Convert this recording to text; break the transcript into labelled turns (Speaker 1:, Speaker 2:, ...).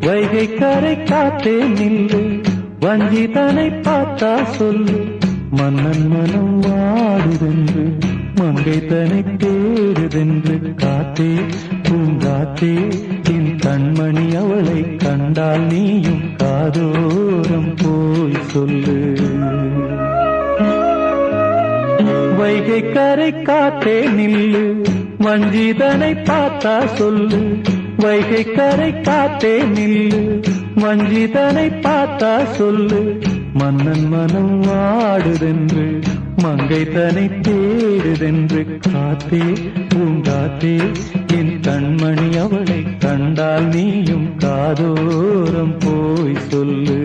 Speaker 1: வைகை கரை காத்தே நில்லு, வஞ்சிதனை பார்த்தா சொல்லு, மன்னன் மனம் வாடுதென்று மங்கை தனை தேடுதென்று. காத்தே பூங்காத்தே என் கண்மணி அவளை கண்டால் நீயும் காதோரம் போய் சொல்லு. வைகை கரை காத்தே நில்லு, வஞ்சிதனை பார்த்தா சொல்லு, வைகை கரை காத்தே நில்லு, வஞ்சிதனை பார்த்தா சொல்லு, மன்னன் மனம் வாடுதென்று மங்கை தனை தேடுதென்று. காத்தே பூங்காத்தே என் கண்மணி அவளை கண்டால் நீயும் காதோரம் போய் சொல்லு.